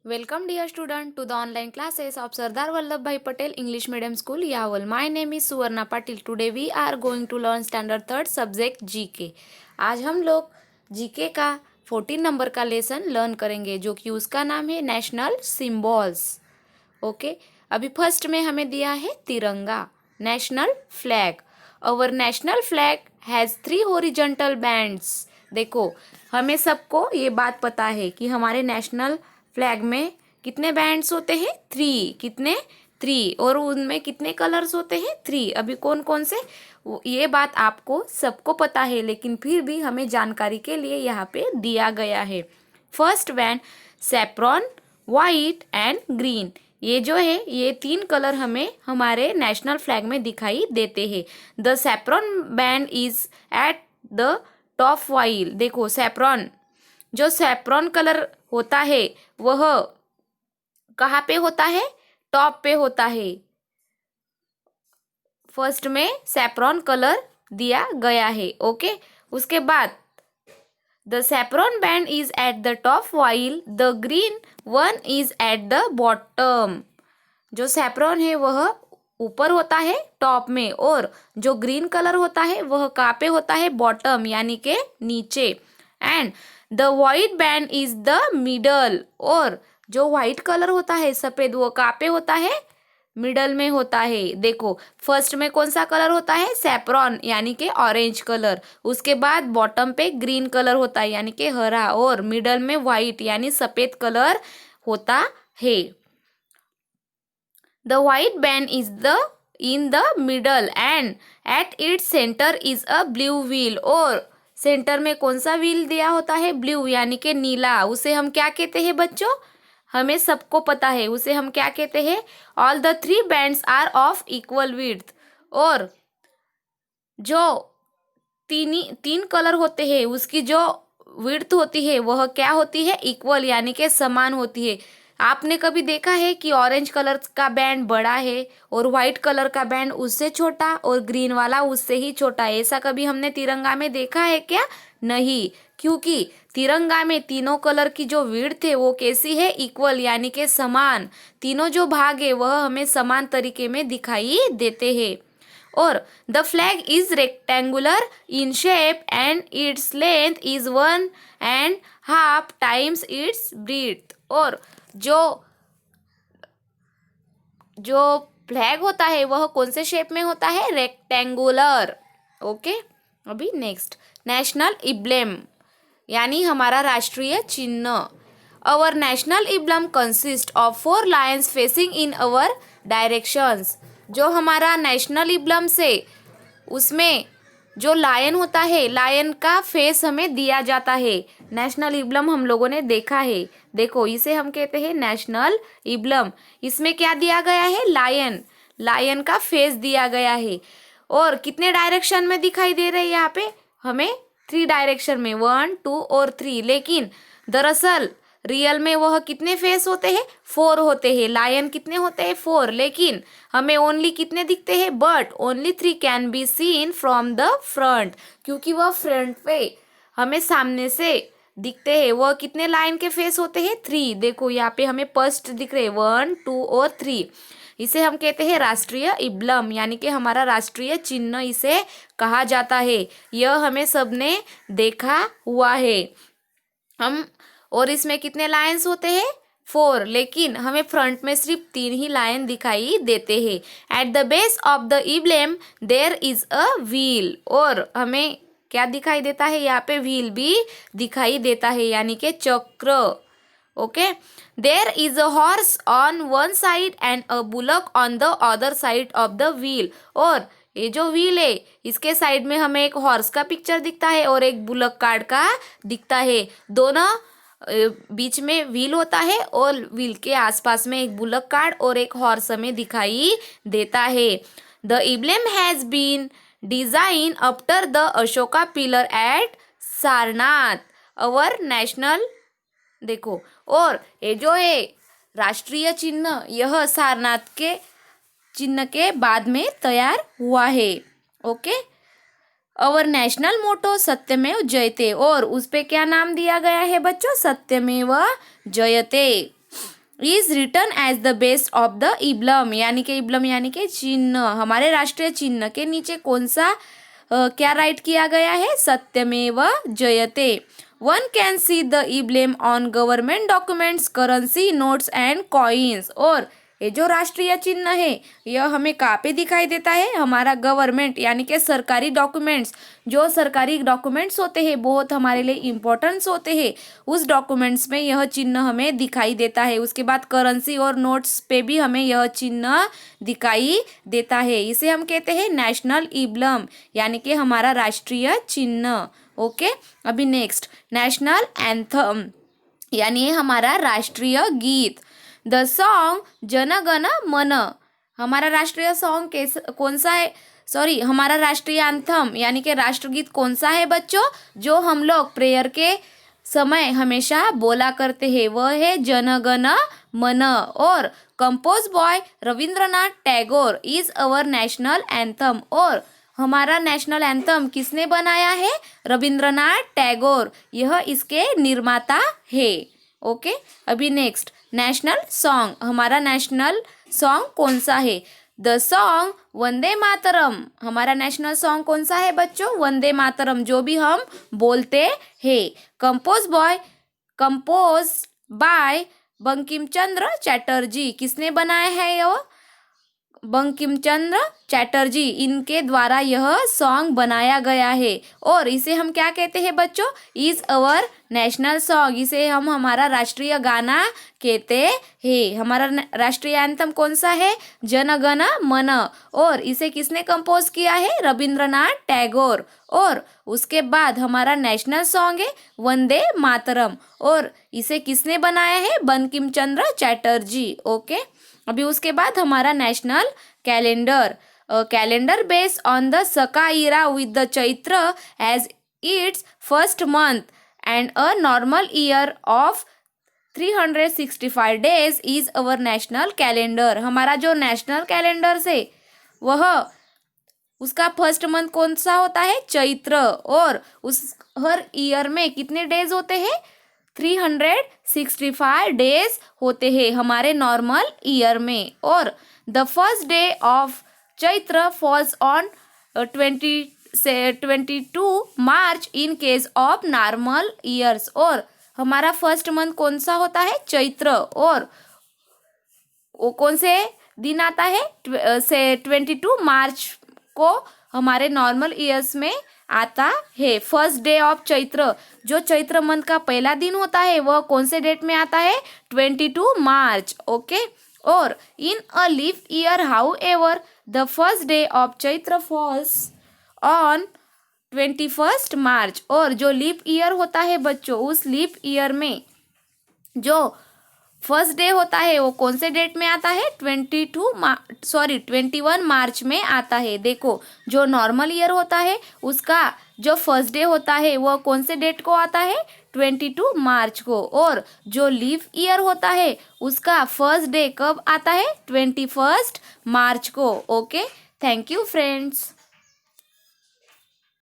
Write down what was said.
Welcome dear student to the online classes of Sardar Vallabhbhai Patel English Medium School Yawal. My name is Suvarna Patil. Today we are going to learn standard third subject GK. आज हम लोग GK का 14 number का lesson learn करेंगे जो कि उसका नाम है नेशनल सिम्बॉल्स. ओके, अभी फर्स्ट में हमें दिया है तिरंगा, national flag. Our national flag has 3 horizontal bands. देखो, हमें सबको ये बात पता है कि हमारे नेशनल फ्लैग में कितने बैंड्स होते हैं? 3. कितने? 3. और उनमें कितने कलर्स होते हैं? 3. अभी कौन कौन से, ये बात आपको सबको पता है, लेकिन फिर भी हमें जानकारी के लिए यहाँ पे दिया गया है. First band saffron, white and green. ये जो है ये 3 कलर हमें हमारे नेशनल फ्लैग में दिखाई देते हैं. The saffron band is at the top while. देखो, सैफ्रॉन, जो सैफ्रॉन कलर होता है वह कहाँ पे होता है? टॉप पे होता है. फर्स्ट में सैफ्रॉन कलर दिया गया है. ओके, उसके बाद the saffron band is at the top while the green one is at the bottom. जो सैफ्रॉन है वह ऊपर होता है टॉप में, और जो ग्रीन कलर होता है वह कहाँ पे होता है? बॉटम यानी के नीचे. And the white band is the middle. और जो वाइट कलर होता है सफेद, वो कहाँ पे होता है? मिडल में होता है. देखो, फर्स्ट में कौन सा कलर होता है? सैफ्रॉन यानी के ऑरेंज कलर. उसके बाद बॉटम पे ग्रीन कलर होता है यानी के हरा, और मिडल में वाइट यानी सफेद कलर होता है. The white band is in the middle and at its center is a blue wheel. और सेंटर में कौन सा व्हील दिया होता है? ब्लू यानी के नीला. उसे हम क्या कहते हैं बच्चों? हमें सबको पता है, उसे हम क्या कहते हैं? All the 3 bands are of equal width. और जो तीन कलर होते हैं उसकी जो विड्थ होती है वह क्या होती है? इक्वल यानी के समान होती है. आपने कभी देखा है कि ऑरेंज कलर का बैंड बड़ा है और वाइट कलर का बैंड उससे छोटा और ग्रीन वाला उससे ही छोटा है? ऐसा कभी हमने तिरंगा में देखा है क्या? नहीं, क्योंकि तिरंगा में तीनों कलर की जो विड्थ है वो कैसी है? इक्वल यानी के समान. तीनों जो भाग है वह हमें समान तरीके में दिखाई देते हैं. और the flag is rectangular in shape and its length is 1.5 times its breadth. और जो जो फ्लैग होता है वह कौन से शेप में होता है? रेक्टेंगुलर. ओके, अभी नेक्स्ट नेशनल इब्लेम यानी हमारा राष्ट्रीय चिन्ह. Our national emblem consist of 4 lions facing in our directions. जो हमारा नेशनल इब्लम से उसमें जो लायन होता है, लायन का फेस हमें दिया जाता है. नेशनल इब्लम हम लोगों ने देखा है. देखो, इसे हम कहते हैं नेशनल इब्लम. इसमें क्या दिया गया है? लायन. लायन का फेस दिया गया है. और कितने डायरेक्शन में दिखाई दे रहे हैं यहाँ पे? हमें 3 डायरेक्शन में, 1, 2 और 3. लेकिन दरअसल रियल में वह कितने फेस होते हैं? 4 होते हैं. लायन कितने होते हैं? 4. लेकिन हमें ओनली कितने दिखते हैं? But only 3 can be seen from the front, क्योंकि वह फ्रंट पे हमें सामने से दिखते हैं. वह कितने लाइन के फेस होते हैं? 3. देखो, यहाँ पे हमें फर्स्ट दिख रहे 1, 2 और 3. इसे हम कहते हैं राष्ट्रीय इब्लम यानी कि हमारा राष्ट्रीय चिन्ह इसे कहा जाता है. यह हमें सबने देखा हुआ है. हम और इसमें कितने लाइन्स होते हैं? 4. लेकिन हमें फ्रंट में सिर्फ 3 ही लाइन दिखाई देते हैं. At the base of the emblem there is a wheel. और हमें क्या दिखाई देता है? यहाँ पे व्हील भी दिखाई देता है यानी कि चक्र. Okay, there is a horse on one side and a bullock on the other side of the wheel. और ये जो व्हील है इसके साइड में हमें एक हॉर्स का पिक्चर दिखता है और एक बुलक कार्ड का दिखता है. दोनों बीच में व्हील होता है और व्हील के आसपास में एक बुलक कार्ड और एक हॉर्स हमें दिखाई देता है. The emblem has been design after the Ashoka pillar at Sarnath. Our national, देखो, और ये जो है राष्ट्रीय चिन्ह यह सारनाथ के चिन्ह के बाद में तैयार हुआ है. ओके, अवर नेशनल मोटो सत्यमेव जयते. और उस पे क्या नाम दिया गया है बच्चों? Satyamev Jayate. Is written as the base of the emblem, यानी कि इब्लम यानी कि चिन्ह, हमारे राष्ट्रीय चिन्ह के नीचे कौन सा क्या राइट किया गया है, Satyamev Jayate. One can see the emblem on government documents, currency notes and coins. और ये जो राष्ट्रीय चिन्ह है यह हमें कहाँ पे दिखाई देता है, हमारा गवर्नमेंट यानी कि सरकारी डॉक्यूमेंट्स, जो सरकारी डॉक्यूमेंट्स होते हैं बहुत हमारे लिए इम्पोर्टेंस होते हैं, उस डॉक्यूमेंट्स में यह चिन्ह हमें दिखाई देता है। उसके बाद करेंसी और नोट्स पे भी हमें यह चिन्ह दिखाई देता है। इसे हम कहते हैं नेशनल इब्लम, यानी कि हमारा राष्ट्रीय चिन्ह। ओके, अभी नेक्स्ट नेशनल एंथम, यानी हमारा राष्ट्रीय गीत। द सॉन्ग जन गण मन, हमारा राष्ट्रीय सॉन्ग कौन सा है, सॉरी हमारा राष्ट्रीय एंथम यानी कि राष्ट्रगीत कौन सा है बच्चों, जो हम लोग प्रेयर के समय हमेशा बोला करते हैं, वह है जन गण मन। और compose boy Rabindranath Tagore is our national anthem. और हमारा नेशनल एंथम किसने बनाया है, रविंद्रनाथ टैगोर, यह इसके निर्माता है। ओके, अभी नेक्स्ट नेशनल सॉन्ग, हमारा नेशनल सॉन्ग कौन सा है, द सॉन्ग वंदे मातरम, हमारा नेशनल सॉन्ग कौन सा है बच्चों, वंदे मातरम, जो भी हम बोलते हैं। कंपोज बाय बंकिम चंद्र चटर्जी, किसने बनाया है यह, बंकिम चंद्र चटर्जी, इनके द्वारा यह सॉन्ग बनाया गया है। और इसे हम क्या कहते हैं बच्चों, इज अवर नेशनल सॉन्ग, इसे हम हमारा राष्ट्रीय गाना कहते हैं। हमारा राष्ट्रीय एंथम कौन सा है, जन गण मन, और इसे किसने कंपोज किया है, रविंद्रनाथ टैगोर। और उसके बाद हमारा नेशनल सॉन्ग है वंदे मातरम, और इसे किसने बनाया है, बंकिम चंद्र चटर्जी। ओके, अभी उसके बाद हमारा national calendar, calendar based on the Saka era with the Chaitra as its first month and a normal year of 365 days is our national calendar. हमारा जो नेशनल कैलेंडर से वह उसका फर्स्ट मंथ कौन सा होता है, चैत्र, और उस हर ईयर में कितने डेज होते हैं, 365 डेज होते हैं हमारे नॉर्मल ईयर में। और the first day of Chaitra falls on 22 March in case of normal years. और हमारा फर्स्ट मंथ कौन सा होता है, चैत्र, और वो कौन से दिन आता है, 22 मार्च को हमारे नॉर्मल ईयर्स में आता है। फर्स्ट डे ऑफ चैत्र, जो चैत्र मंथ का पहला दिन होता है, वह कौन से डेट में आता है, 22 मार्च। ओके, और in a leap year however the first day of Chaitra falls on 21 March. और जो लीप ईयर होता है बच्चों, उस लीप ईयर में जो फर्स्ट डे होता है वो कौन से डेट में आता है, 21 मार्च में आता है। देखो, जो नॉर्मल ईयर होता है उसका जो फर्स्ट डे होता है वह कौन से डेट को आता है, 22 मार्च को, और जो लीप ईयर होता है उसका फर्स्ट डे कब आता है, 21 मार्च को। Okay, thank you friends.